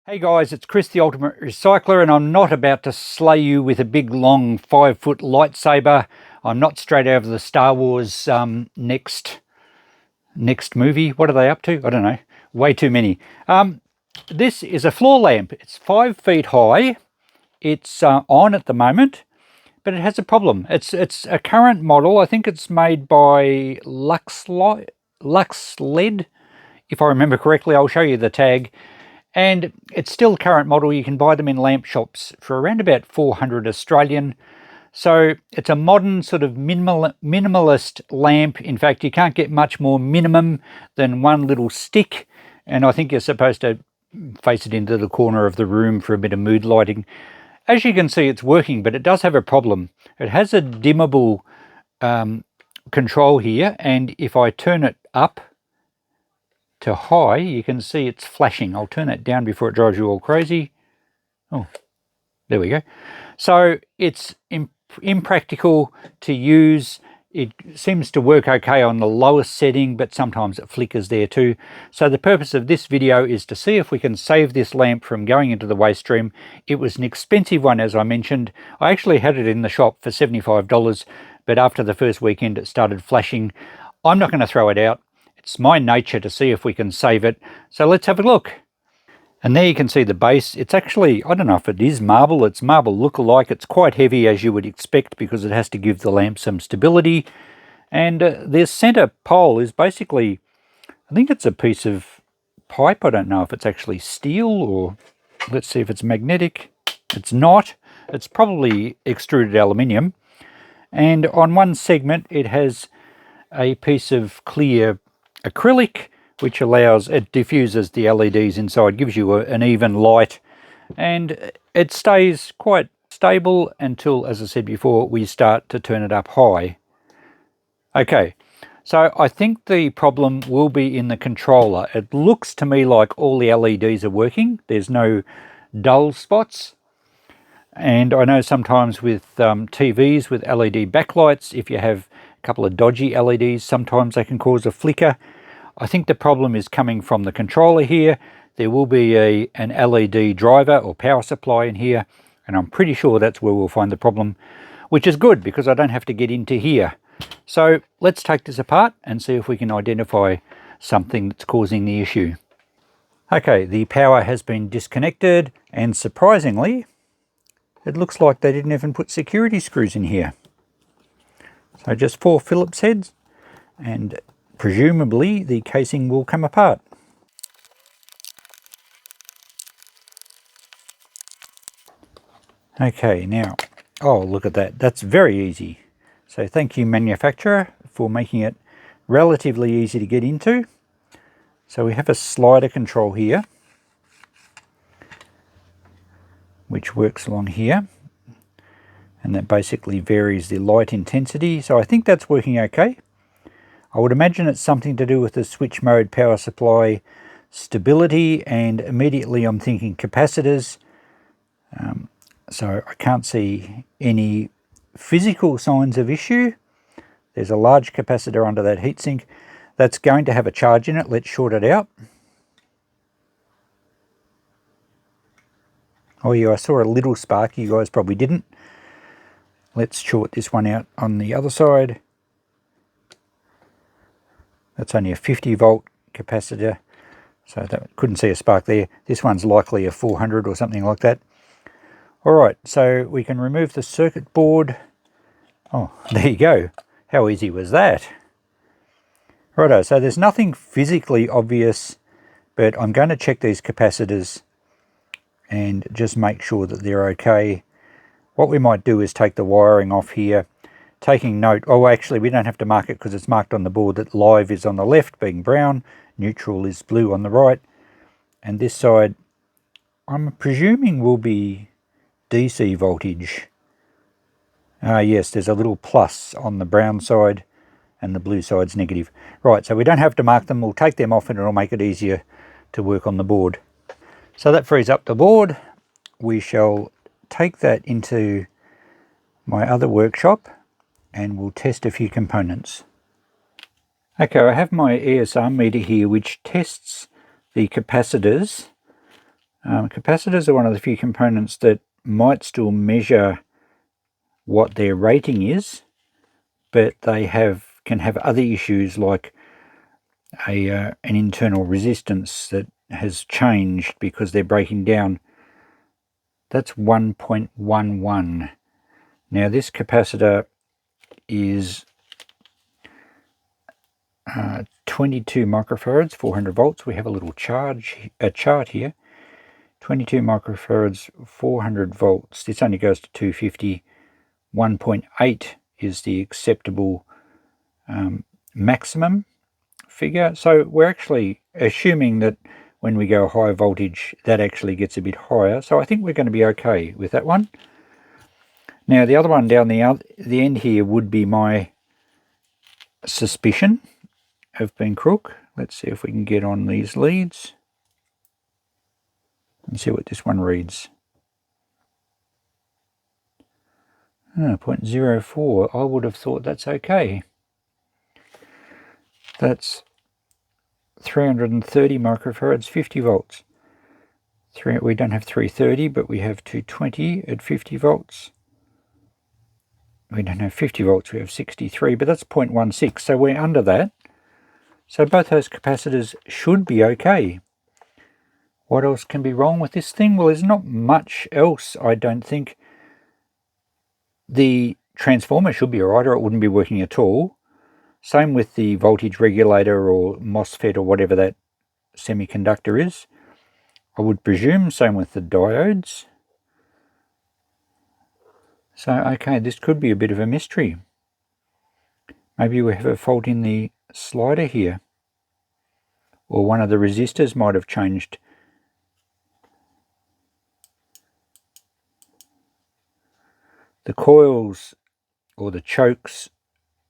Hey guys, it's Chris the Ultimate Recycler, and I'm not about to slay you with a big long 5-foot lightsaber. I'm not straight out of the Star Wars next movie. What are they up to? I don't know. Way too many. This is a floor lamp. It's 5 feet high. It's on at the moment, but it has a problem. It's a current model. I think it's made by Lux LED, if I remember correctly. I'll show you the tag. And it's still a current model. You can buy them in lamp shops for around about 400 Australian. So it's a modern sort of minimalist lamp. In fact, you can't get much more minimum than one little stick. And I think you're supposed to face it into the corner of the room for a bit of mood lighting. As you can see, it's working, but it does have a problem. It has a dimmable control here. And if I turn it up to high, you can see it's flashing. I'll turn that down before it drives you all crazy. Oh, there we go. So it's impractical to use. It seems to work okay on the lowest setting, but sometimes it flickers there too. So the purpose of this video is to see if we can save this lamp from going into the waste stream. It was an expensive one, as I mentioned. I actually had it in the shop for $75, but after the first weekend it started flashing. I'm not going to throw it out. It's my nature to see if we can save it. So let's have a look. And there you can see the base. It's actually, I don't know if it is marble. It's marble look-alike. It's quite heavy, as you would expect, because it has to give the lamp some stability. And this center pole is basically, I think it's a piece of pipe. I don't know if it's actually steel, or let's see if it's magnetic. It's not. It's probably extruded aluminium. And on one segment it has a piece of clear acrylic, which allows, it diffuses the LEDs inside, gives you an even light, and it stays quite stable until, as I said before, we start to turn it up high. Okay, so I think the problem will be in the controller. It looks to me like all the LEDs are working. There's no dull spots. And I know sometimes with TVs with LED backlights, if you have a couple of dodgy LEDs, sometimes they can cause a flicker. I think the problem is coming from the controller here. There will be an LED driver or power supply in here, and I'm pretty sure that's where we'll find the problem, which is good because I don't have to get into here. So let's take this apart and see if we can identify something that's causing the issue. Okay, the power has been disconnected, and surprisingly, it looks like they didn't even put security screws in here. So just 4 Phillips heads, and presumably the casing will come apart. Okay, now, oh, look at that. That's very easy. So thank you, manufacturer, for making it relatively easy to get into. So we have a slider control here, which works along here, and that basically varies the light intensity. So I think that's working okay. I would imagine it's something to do with the switch mode power supply stability, and immediately I'm thinking capacitors. So I can't see any physical signs of issue. There's a large capacitor under that heatsink. That's going to have a charge in it. Let's short it out. Oh yeah, I saw a little spark. You guys probably didn't. Let's short this one out on the other side. That's only a 50 volt capacitor, so that couldn't see a spark there. This one's likely a 400 or something like that. All right, so we can remove the circuit board. Oh, there you go. How easy was that? Righto, so there's nothing physically obvious, but I'm going to check these capacitors and just make sure that they're okay. What we might do is take the wiring off here, taking note, oh actually we don't have to mark it because it's marked on the board that live is on the left being brown, neutral is blue on the right, and this side I'm presuming will be DC voltage. Yes, there's a little plus on the brown side and the blue side's negative. Right, so we don't have to mark them, we'll take them off and it'll make it easier to work on the board. So that frees up the board. We shall take that into my other workshop and we'll test a few components. Okay, I have my ESR meter here which tests the capacitors Capacitors are one of the few components that might still measure what their rating is, but they can have other issues like an internal resistance that has changed because they're breaking down. That's 1.11. Now this capacitor is 22 microfarads, 400 volts. We have a little chart here. 22 microfarads, 400 volts. This only goes to 250. 1.8 is the acceptable maximum figure. So we're actually assuming that when we go high voltage, that actually gets a bit higher. So I think we're going to be okay with that one. Now the other one down the end here would be my suspicion of being crook. Let's see if we can get on these leads and see what this one reads. 0.04. I would have thought that's okay. That's 330 microfarads, 50 volts. We don't have 330, but we have 220 at 50 volts. We don't have 50 volts, we have 63, but that's 0.16, so we're under that. So both those capacitors should be okay. What else can be wrong with this thing? Well, there's not much else, I don't think. The transformer should be alright, or it wouldn't be working at all. Same with the voltage regulator or MOSFET or whatever that semiconductor is, I would presume. Same with the diodes. So, okay, this could be a bit of a mystery. Maybe we have a fault in the slider here. Or one of the resistors might have changed. The coils or the chokes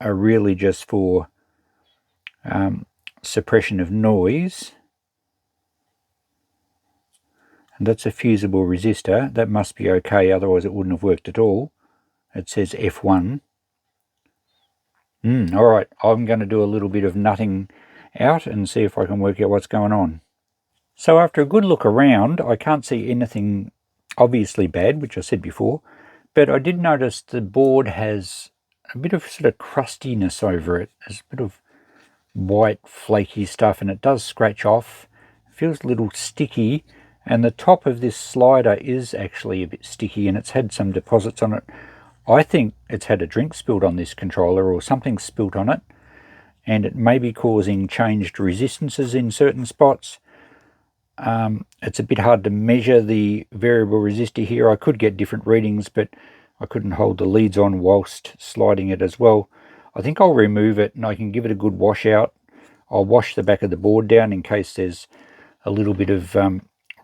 are really just for suppression of noise. And that's a fusible resistor. That must be okay, otherwise it wouldn't have worked at all. It says F1. Alright, I'm going to do a little bit of nutting out and see if I can work out what's going on. So after a good look around, I can't see anything obviously bad, which I said before, but I did notice the board has a bit of sort of crustiness over it. There's a bit of white flaky stuff, and it does scratch off. It feels a little sticky, and the top of this slider is actually a bit sticky, and it's had some deposits on it. I think it's had a drink spilled on this controller or something spilt on it, and it may be causing changed resistances in certain spots. It's a bit hard to measure the variable resistor here. I could get different readings, but I couldn't hold the leads on whilst sliding it as well. I think I'll remove it and I can give it a good wash out. I'll wash the back of the board down in case there's a little bit of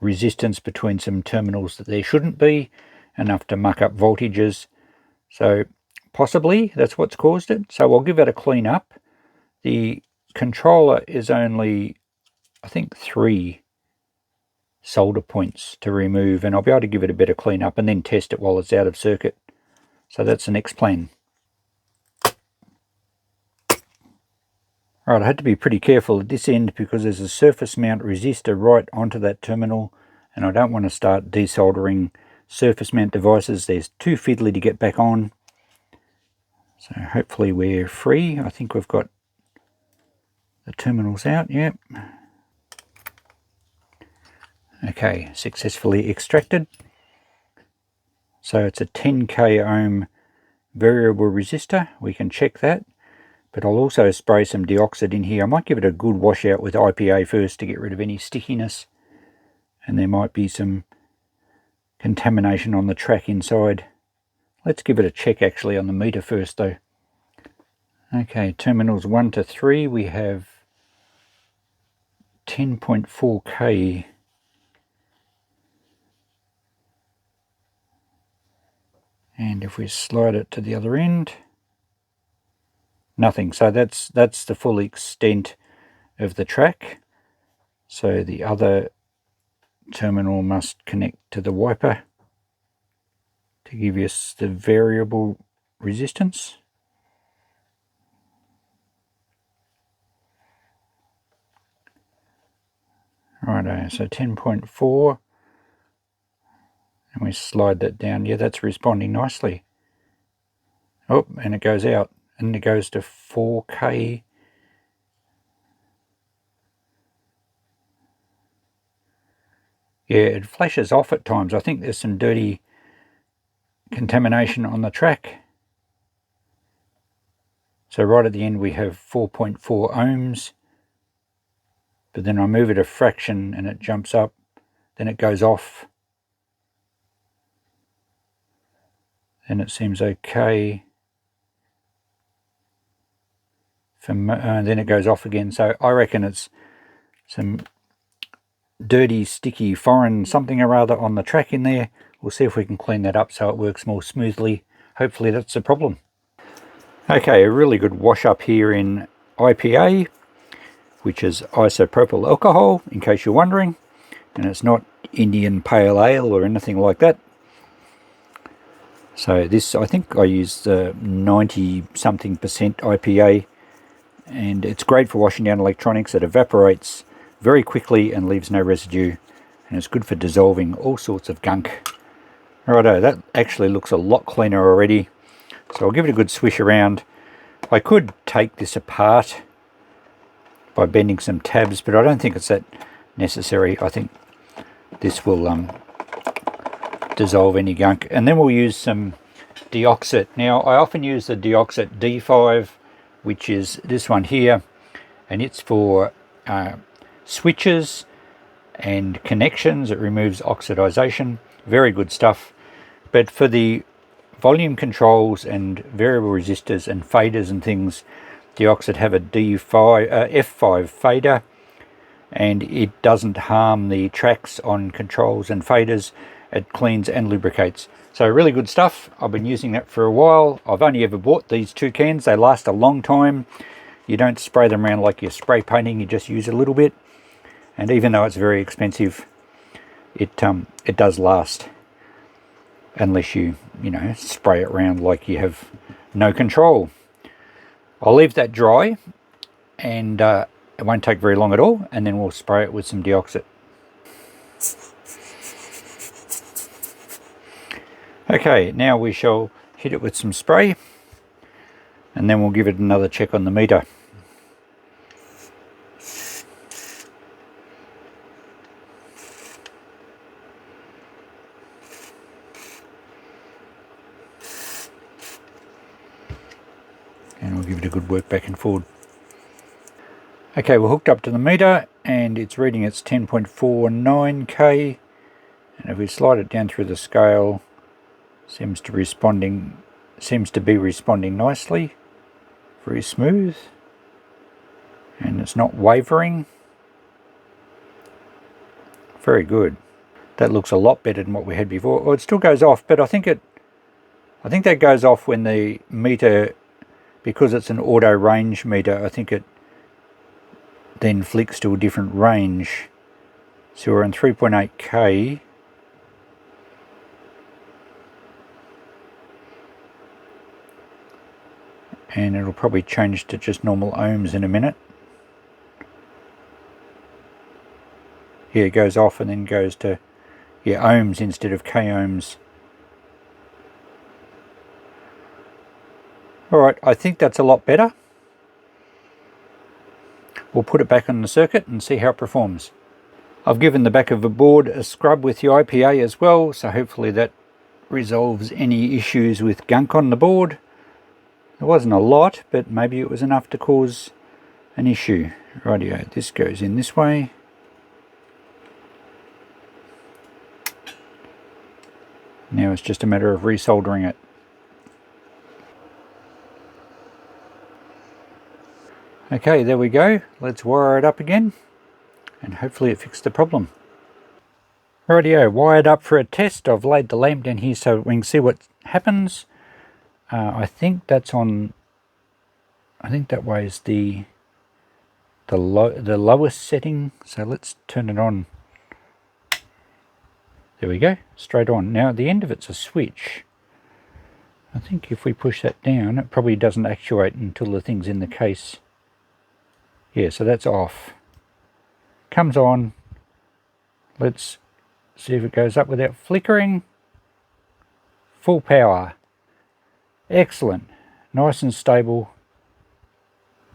resistance between some terminals that there shouldn't be, enough to muck up voltages. So possibly that's what's caused it. So I'll give it a clean up. The controller is only, I think, 3 solder points to remove, and I'll be able to give it a better clean up and then test it while it's out of circuit. So that's the next plan. Alright, I had to be pretty careful at this end because there's a surface mount resistor right onto that terminal, and I don't want to start desoldering surface mount devices. They're too fiddly to get back on. So hopefully we're free. I think we've got the terminals out, yep. Okay, successfully extracted. So it's a 10k ohm variable resistor. We can check that. But I'll also spray some deoxide in here. I might give it a good wash out with IPA first to get rid of any stickiness. And there might be some contamination on the track inside. Let's give it a check actually on the meter first though. Okay, terminals 1 to 3, we have 10.4k. And if we slide it to the other end, nothing. So that's the full extent of the track. So the other terminal must connect to the wiper to give us the variable resistance. Righto, so 10.4. And we slide that down. Yeah, that's responding nicely. Oh, and it goes out. And it goes to 4K. Yeah, it flashes off at times. I think there's some dirty contamination on the track. So right at the end we have 4.4 ohms. But then I move it a fraction and it jumps up. Then it goes off. And it seems okay. Then it goes off again. So I reckon it's some dirty, sticky, foreign something or other on the track in there. We'll see if we can clean that up so it works more smoothly. Hopefully that's the problem. Okay, a really good wash up here in IPA, which is isopropyl alcohol, in case you're wondering. And it's not Indian Pale Ale or anything like that. So this, I think I used 90-something% IPA, and it's great for washing down electronics. It evaporates very quickly and leaves no residue, and it's good for dissolving all sorts of gunk. Righto, that actually looks a lot cleaner already, so I'll give it a good swish around. I could take this apart by bending some tabs, but I don't think it's that necessary. I think this will dissolve any gunk. And then we'll use some deoxit. Now I often use the deoxit D5, which is this one here, and it's for switches and connections. It removes oxidization. Very good stuff. But for the volume controls and variable resistors and faders and things, deoxit have a F5 fader, and it doesn't harm the tracks on controls and faders. It cleans and lubricates. So really good stuff. I've been using that for a while. I've only ever bought these 2 cans. They last a long time. You don't spray them around like you're spray painting. You just use a little bit. And even though it's very expensive, it does last. Unless you spray it around like you have no control. I'll leave that dry, and it won't take very long at all. And then we'll spray it with some deoxit. Okay, now we shall hit it with some spray, and then we'll give it another check on the meter. And we'll give it a good work back and forward. Okay, we're hooked up to the meter, and it's reading its 10.49K, and if we slide it down through the scale, seems to be responding nicely, very smooth, and it's not wavering. Very good. That looks a lot better than what we had before. Well, it still goes off, but I think that goes off when the meter, because it's an auto range meter, I think it then flicks to a different range. So we're on 3.8K. And it'll probably change to just normal ohms in a minute. Yeah, it goes off and then goes to ohms instead of k ohms. Alright, I think that's a lot better. We'll put it back on the circuit and see how it performs. I've given the back of the board a scrub with the IPA as well, so hopefully that resolves any issues with gunk on the board. It wasn't a lot, but maybe it was enough to cause an issue. Rightio, this goes in this way. Now it's just a matter of resoldering it. Okay, there we go. Let's wire it up again, and hopefully it fixed the problem. Rightio, wired up for a test. I've laid the lamp down here so we can see what happens. I think that's on. I think that way is the lowest setting. So let's turn it on. There we go, straight on. Now at the end of it's a switch. I think if we push that down, it probably doesn't actuate until the thing's in the case. Yeah, so that's off. Comes on. Let's see if it goes up without flickering. full power. Excellent. Nice and stable.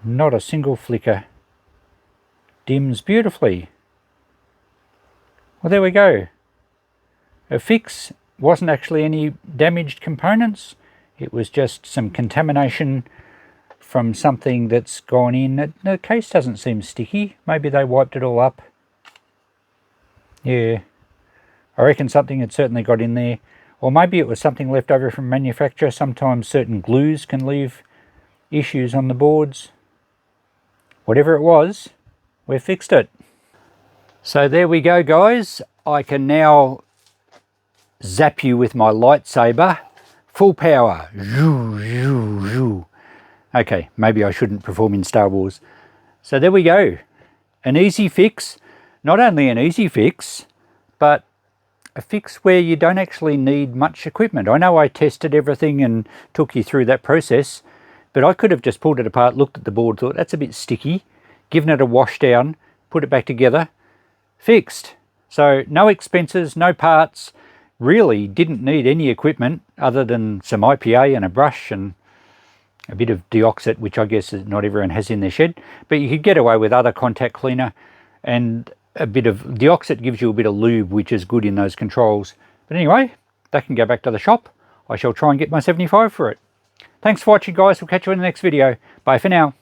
Not a single flicker. Dims beautifully. Well, there we go. A fix wasn't actually any damaged components. It was just some contamination from something that's gone in. The case doesn't seem sticky. Maybe they wiped it all up. Yeah, I reckon something had certainly got in there. Or maybe it was something left over from manufacture. Sometimes certain glues can leave issues on the boards. Whatever it was, we've fixed it. So there we go, guys. I can now zap you with my lightsaber. Full power. Okay, maybe I shouldn't perform in Star Wars. So there we go. An easy fix. Not only an easy fix, but a fix where you don't actually need much equipment. I know I tested everything and took you through that process, but I could have just pulled it apart, looked at the board, thought that's a bit sticky, given it a wash down, put it back together, fixed. So no expenses, no parts, really didn't need any equipment other than some IPA and a brush and a bit of deoxit, which I guess not everyone has in their shed, but you could get away with other contact cleaner, and a bit of deoxit gives you a bit of lube, which is good in those controls. But anyway, that can go back to the shop. I shall try and get my 75 for it. Thanks for watching, guys. We'll catch you in the next video. Bye for now.